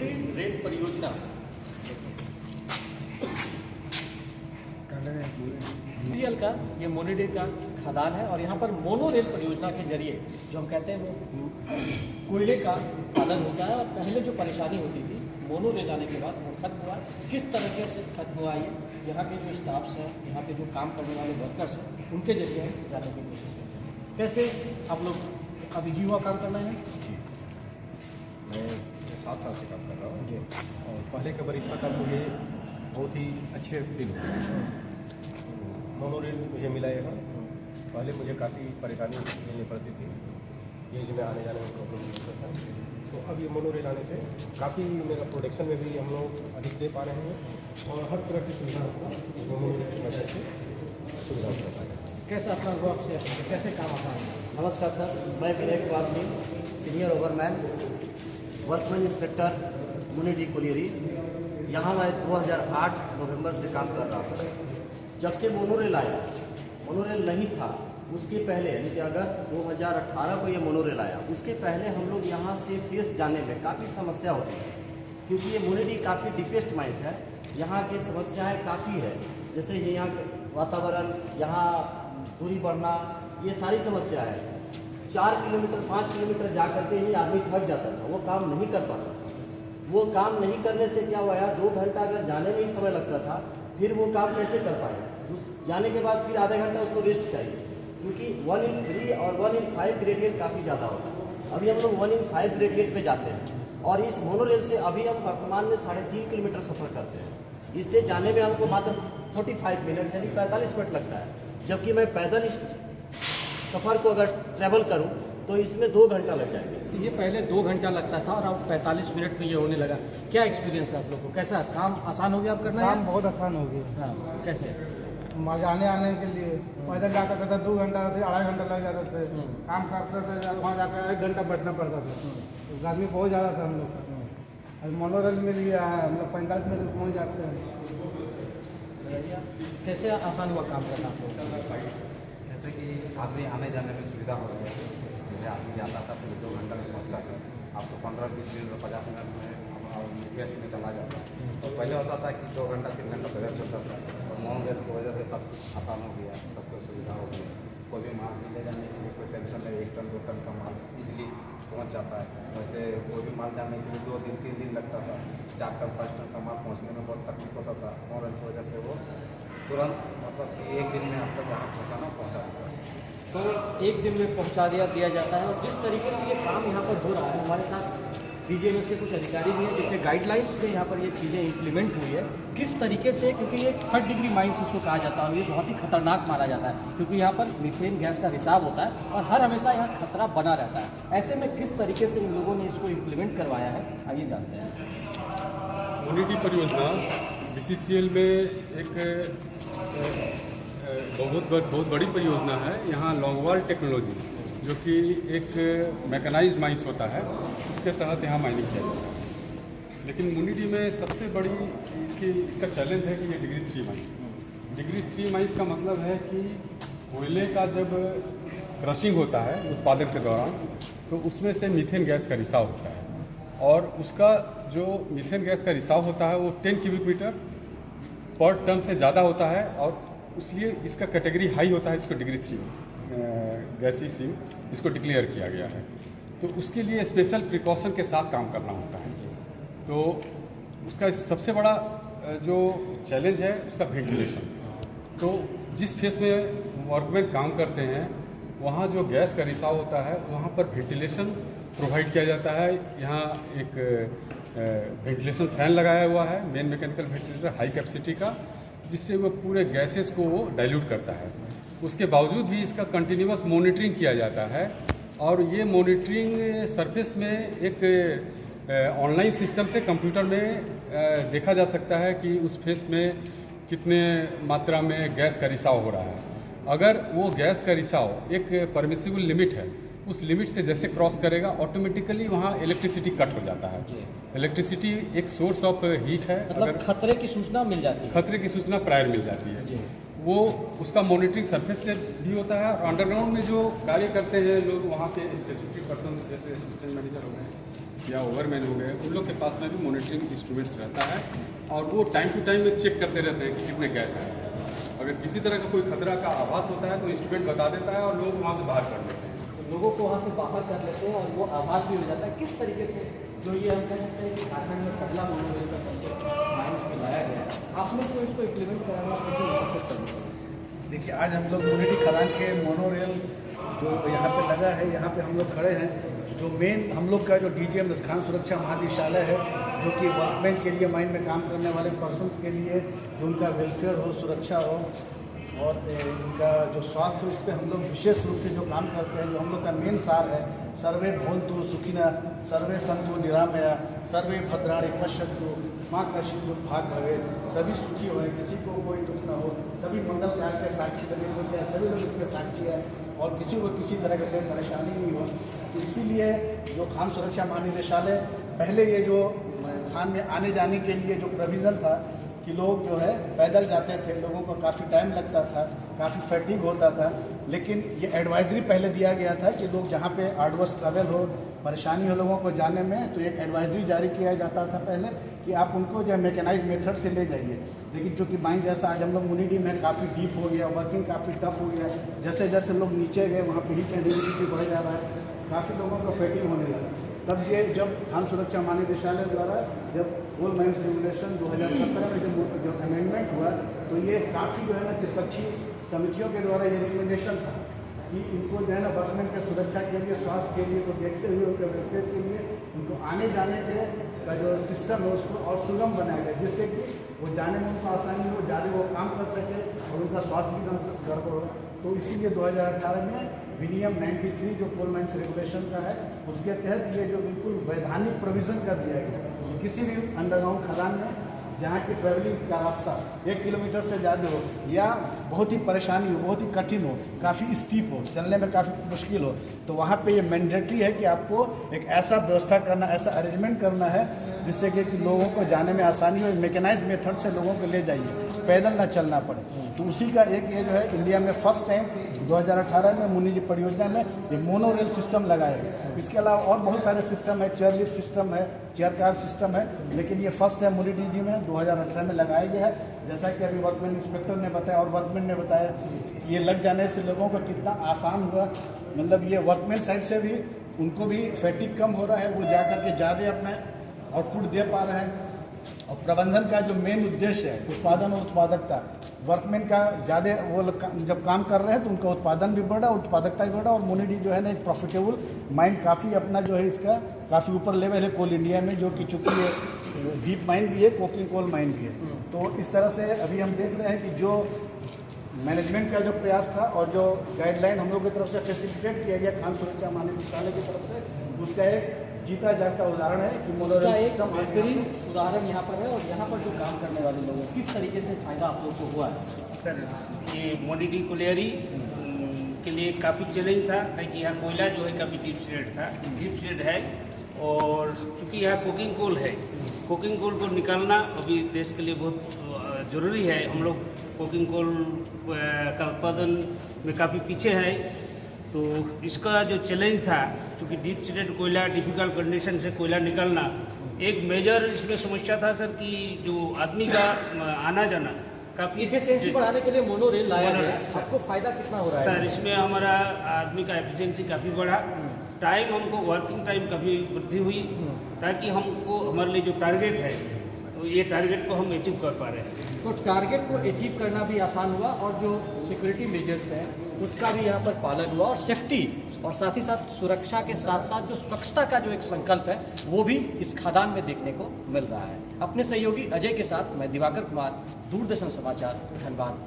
Rail परियोजना का ये मोनीडी का खदान है और यहाँ पर मोनो रेल परियोजना के जरिए जो हम कहते हैं वो कोयले का उत्पादन होता है। और पहले जो परेशानी होती थी मोनो रेल आने के बाद वो खत्म हुआ। किस तरीके से खत्म हुआ ये यहाँ के जो स्टाफ्स हैं, यहाँ पे जो काम करने वाले वर्कर्स हैं, उनके जरिए हम जानने की कोशिश करते हैं। कैसे आप लोग अभी जीवा काम करना है? जी, मैं 7 साल से काम कर रहा हूँ जी। और पहले के बरिस्ता का मुझे बहुत ही अच्छे फील होते हैं। मोनो रेल मुझे मिला यहाँ। पहले मुझे काफ़ी परेशानी झेलनी पड़ती थी, एज में आने जाने में प्रॉब्लम होता था। तो अब ये मोनो रेल आने से काफ़ी मेरा प्रोडक्शन में भी हम लोग अधिक दे पा रहे हैं और हर तरह की सुविधा हमको मोनो रेल की वजह से सुविधा हो पाता है। कैसे अपना अनुभव शेयर करें, कैसे काम आसान है? नमस्कार सर, मैं Vinay Kumar Singh, senior overman, workman inspector Monidih colliery. यहाँ मैं 2008 नवंबर से काम कर रहा हूँ। जब से मोनो रेल आया, मोनो रेल नहीं था उसके पहले यानी कि अगस्त 2018 को ये मोनो रेल आया, उसके पहले हम लोग यहाँ से फेस जाने में काफ़ी समस्या होती है, क्योंकि ये मोनीडी काफ़ी डीपेस्ट माइंस है। यहाँ की समस्याएं काफ़ी है, जैसे यहाँ वातावरण, यहाँ दूरी बढ़ना, ये सारी समस्या है। 4 किलोमीटर 5 किलोमीटर जा करके ही आदमी थक जाता था, वो काम नहीं कर पाता। वो काम नहीं करने से क्या हुआ, 2 घंटा अगर जाने में ही समय लगता था, फिर वो काम कैसे कर पाएगा? जाने के बाद फिर आधा घंटा उसको रेस्ट चाहिए, क्योंकि 1 in 3 और 1 in 5 ग्रेडियंट काफ़ी ज़्यादा होता है। अभी हम लोग 1 in 5 ग्रेडियंट पे जाते हैं और इस मोनो रेल से अभी हम वर्तमान में 3.5 किलोमीटर सफ़र करते हैं। इससे जाने में हमको मात्र 45 मिनट यानी 45 मिनट लगता है, जबकि मैं पैदल इस सफ़र को अगर ट्रैवल करूं तो इसमें 2 घंटा लग जाएंगे। ये पहले 2 घंटा लगता था और अब 45 मिनट में ये होने लगा। क्या एक्सपीरियंस है आप लोग को? कैसा काम आसान हो गया आप करना? काम बहुत आसान हो गया। हाँ, कैसे? जाने आने के लिए पैदल जाता था 2 घंटा से 2.5 घंटा लग जाता था। काम करते थे वहाँ जाकर 1 घंटा बैठना पड़ता था। तो गर्मी बहुत ज़्यादा था हम लोग का। अभी मोनो रेल मिल गया है, हम लोग 45 मिनट में पहुँच जाते हैं। कैसे आसान हुआ काम करना आप लोग? जैसे कि आदमी आने जाने में सुविधा हो गया। जैसे आदमी जाता था पहले 2 घंटा में पहुँचता था, अब तो 15-20 मिनट 50 मिनट में गैस में चला जाता है। तो पहले होता था कि 2 घंटा 3 घंटा पैदल चलता था, और मोनो रेल की वजह से सब कुछ आसान हो गया, सबको सुविधा हो गई। कोई भी माल ले जाने के लिए कोई टेंशन नहीं, 1 टन 2 टन का माल इजीली पहुँच जाता है। वैसे कोई भी माल जाने के लिए 2 दिन 3 दिन लगता था, 4 टन 5 टन का माल पहुँचने में बहुत तकलीफ होता था। मोनो रेल की वजह से वो तुरंत मतलब कि 1 दिन में आपको जहाँ पहुँचाना पहुँचा देता है। तो 1 दिन में पहुंचा दिया जाता है। और जिस तरीके से ये काम यहाँ पर हो रहा है, हमारे साथ डीजीएमएस के कुछ अधिकारी भी हैं जिनके गाइडलाइंस पे यहाँ पर ये चीज़ें इम्प्लीमेंट हुई है। किस तरीके से, क्योंकि ये 3rd डिग्री माइंस इसको कहा जाता है और ये बहुत ही खतरनाक माना जाता है, क्योंकि यहाँ पर मीथेन गैस का रिसाव होता है और हर हमेशा यहाँ खतरा बना रहता है। ऐसे में किस तरीके से इन लोगों ने इसको इम्प्लीमेंट करवाया है, आइए जानते हैं। मोनीडी परियोजना बीसीसीएल में एक बहुत बड़ी परियोजना है। यहाँ लॉन्गवाल टेक्नोलॉजी, जो कि एक मैकेनाइज्ड माइंस होता है, उसके तहत यहाँ माइनिंग किया जाता है। लेकिन मोनीडी में सबसे बड़ी इसका चैलेंज है कि ये डिग्री 3 माइंस। डिग्री 3 माइंस का मतलब है कि कोयले का जब क्रशिंग होता है उत्पादन के दौरान, तो उसमें से मीथेन गैस का रिसाव होता है, और उसका जो मीथेन गैस का रिसाव होता है वो 10 क्यूबिक मीटर पर टन से ज़्यादा होता है, और इसलिए इसका कैटेगरी हाई होता है। इसको डिग्री 3 गैसी सीम इसको डिक्लेयर किया गया है। तो उसके लिए स्पेशल प्रिकॉशन के साथ काम करना होता है। तो उसका सबसे बड़ा जो चैलेंज है उसका वेंटिलेशन। तो जिस फेस में वर्कमैन काम करते हैं वहाँ जो गैस का रिसाव होता है वहाँ पर वेंटिलेशन प्रोवाइड किया जाता है। यहाँ एक वेंटिलेशन फैन लगाया हुआ है, main mechanical ventilator high capacity का, जिससे वो पूरे गैसेस को वो डाइल्यूट करता है। उसके बावजूद भी इसका कंटिन्यूअस मॉनिटरिंग किया जाता है, और ये मॉनिटरिंग सरफेस में एक ऑनलाइन सिस्टम से कंप्यूटर में देखा जा सकता है कि उस फेस में कितने मात्रा में गैस का रिसाव हो रहा है। अगर वो गैस का रिसाव एक परमिसिबल लिमिट है, उस लिमिट से जैसे क्रॉस करेगा ऑटोमेटिकली वहाँ इलेक्ट्रिसिटी कट हो जाता है। इलेक्ट्रिसिटी एक सोर्स ऑफ हीट है, मतलब खतरे की सूचना मिल जाती है। खतरे की सूचना प्रायर मिल जाती है। वो उसका मॉनिटरिंग सरफेस से भी होता है, और अंडरग्राउंड में जो कार्य करते हैं लोग वहाँ के स्टैट्यूटरी पर्सन जैसे असिस्टेंट मैनेजर हो गए, या ओवरमैन हो गए, उन लोग के पास में भी मॉनिटरिंग इंस्ट्रूमेंट्स रहता है और वो टाइम टू टाइम चेक करते रहते हैं कि कितने गैस है। अगर किसी तरह का कोई खतरा का आभास होता है तो इंस्ट्रूमेंट बता देता है और लोग वहाँ से बाहर कर लेते हैं। तो लोगों को वहाँ से बाहर कर लेते हैं और वो आभास भी हो जाता है। किस तरीके से जो ये हम कह सकते हैं कि झारखंड में पहला मोनोरेल का माइंस में लाया गया है, आप लोग को इसको इम्प्लीमेंट कराना। देखिए, आज हम लोग मुनिडी खदान के मोनोरेल जो यहाँ पे लगा है, यहाँ पे हम लोग खड़े हैं। जो मेन हम लोग का जो डीजीएम खान सुरक्षा महानिदेशालय है, जो कि वर्कमैन के लिए, माइन में काम करने वाले पर्सन्स के लिए जो उनका वेलफेयर हो, सुरक्षा हो और उनका जो स्वास्थ्य, उस पर हम लोग विशेष रूप से जो काम करते हैं, जो हम लोग का मेन सार है, सर्वे भवन्तु सुखिनः, सर्वे सन्तु निरामया, सर्वे भद्राणि पश्यन्तु माँ कश्चित् दुःखं भाग् भवेत्। सभी सुखी हों, किसी को कोई दुख न हो, सभी मंगल कार्य के साक्षी बने होते हैं, सभी लोग इसके साक्षी हैं और किसी को किसी तरह की कोई परेशानी नहीं हो। तो इसीलिए जो खान सुरक्षा महानिदेशालय पहले ये जो खान में आने जाने के लिए जो प्रोविज़न था कि लोग जो है पैदल जाते थे, लोगों को काफ़ी टाइम लगता था, काफ़ी फैटिग होता था, लेकिन ये एडवाइजरी पहले दिया गया था कि लोग जहाँ पे आर्डुअस ट्रैवल हो, परेशानी हो लोगों को जाने में, तो एक एडवाइजरी जारी किया जाता था पहले कि आप उनको जो है मैकेनाइज मेथड से ले जाइए। लेकिन जो कि माइन जैसा आज हम लोग मुनिडी में काफ़ी डीप हो गया, वर्किंग काफ़ी टफ हो गया, जैसे जैसे लोग नीचे गए वहाँ पे हीट एंड ह्यूमिडिटी बढ़ जा रहा है, काफ़ी लोगों को फैटिग होने लगा। तब ये जब खान सुरक्षा महानिदेशालय द्वारा जब कोल माइंस रेगुलेशन 2017 में जो अमेंडमेंट हुआ, तो ये काफ़ी जो है ना त्रिपक्षीय समितियों के द्वारा ये रिकमेंडेशन था कि इनको जो है ना वर्कमैन के सुरक्षा के लिए, स्वास्थ्य के लिए को देखते हुए, उनके वेलफेयर के लिए उनको आने जाने के का जो सिस्टम है उसको और सुगम बनाया गया, जिससे कि वो जाने में उनको आसानी हो, ज़्यादा वो काम कर सके और उनका स्वास्थ्य भी गड़बड़ हो। तो इसीलिए 2018 में विनियम 93 जो कोल माइंस रेगुलेशन का है, उसके तहत ये जो बिल्कुल वैधानिक प्रोविज़न कर दिया गया, किसी भी अंडरग्राउंड खदान में जहाँ की ट्रैवलिंग का रास्ता 1 किलोमीटर से ज़्यादा हो या बहुत ही परेशानी हो, बहुत ही कठिन हो, काफ़ी स्टीप हो, चलने में काफ़ी मुश्किल हो, तो वहाँ पे ये मैंडेटरी है कि आपको एक ऐसा व्यवस्था करना, ऐसा अरेंजमेंट करना है जिससे कि लोगों को जाने में आसानी हो, मैकेनाइज मेथड से लोगों को ले जाइए, पैदल ना चलना पड़े। तो उसी का एक ये जो है इंडिया में फर्स्ट टाइम 2018 में मुनिडी परियोजना में ये मोनोरेल सिस्टम लगाया गया। इसके अलावा और बहुत सारे सिस्टम है, चेयर लिफ्ट सिस्टम है, चेयर कार सिस्टम है, लेकिन ये फर्स्ट है मुनिडी जी में 2018 में लगाया गया है। जैसा कि अभी वर्कमैन इंस्पेक्टर ने बताया और वर्कमैन ने बताया कि ये लग जाने से लोगों को कितना आसान हुआ, मतलब ये वर्कमैन साइड से भी उनको भी फैटिग कम हो रहा है, वो जा करके ज़्यादा अपना आउटपुट दे पा रहे हैं। और प्रबंधन का जो मेन उद्देश्य है उत्पादन और उत्पादकता, वर्कमैन का ज़्यादा वो जब काम कर रहे हैं तो उनका उत्पादन भी बढ़ा, उत्पादकता भी बढ़ा और मुनिडी जो है ना एक प्रॉफिटेबल माइन काफ़ी अपना जो है इसका काफ़ी ऊपर लेवल है कोल इंडिया में, जो कि चूँकि ये डीप माइन भी है, कोकिंग कोल माइन भी है। तो इस तरह से अभी हम देख रहे हैं कि जो मैनेजमेंट का जो प्रयास था और जो गाइडलाइन हम लोग की तरफ से फैसिलिटेट किया गया खान सुरक्षा महानिदेशालय की तरफ से, उसका एक जीता जागता उदाहरण है कि मोनोरेल सिस्टम बेहतरीन उदाहरण यहाँ पर है। और यहाँ पर जो काम करने वाले लोगों को किस तरीके से फायदा आप लोग को हुआ है? सर, ये मोनिडी कोलियरी के लिए काफ़ी चैलेंज था, ताकि यहाँ कोयला जो है काफ़ी डीप सीडेड था, डीप सीडेड है और चूँकि यहाँ कोकिंग कोल है, कोकिंग कोल को निकालना अभी देश के लिए बहुत ज़रूरी है। हम लोग कोकिंग कोल का उत्पादन में काफ़ी पीछे है, तो इसका जो चैलेंज था, क्योंकि डीप सीडेड कोयला, डिफिकल्ट कंडीशन से कोयला निकालना एक मेजर इसमें समस्या था सर, कि जो आदमी का आना जाना काफ़ी एफिशिएंसी बढ़ाने के लिए मोनोरेल लाया गया। आपको फायदा कितना हो रहा है सर? इसमें हमारा आदमी का एफिशिएंसी काफ़ी बढ़ा, टाइम हमको वर्किंग टाइम काफ़ी वृद्धि हुई, ताकि हमको हमारे लिए जो टारगेट है तो ये टारगेट को हम अचीव कर पा रहे हैं। तो टारगेट को अचीव करना भी आसान हुआ और जो सिक्योरिटी मेजर्स हैं उसका भी यहाँ पर पालन हुआ और सेफ्टी और साथ ही साथ सुरक्षा के साथ साथ जो स्वच्छता का जो एक संकल्प है वो भी इस खदान में देखने को मिल रहा है। अपने सहयोगी अजय के साथ मैं दिवाकर कुमार, दूरदर्शन समाचार, धनबाद।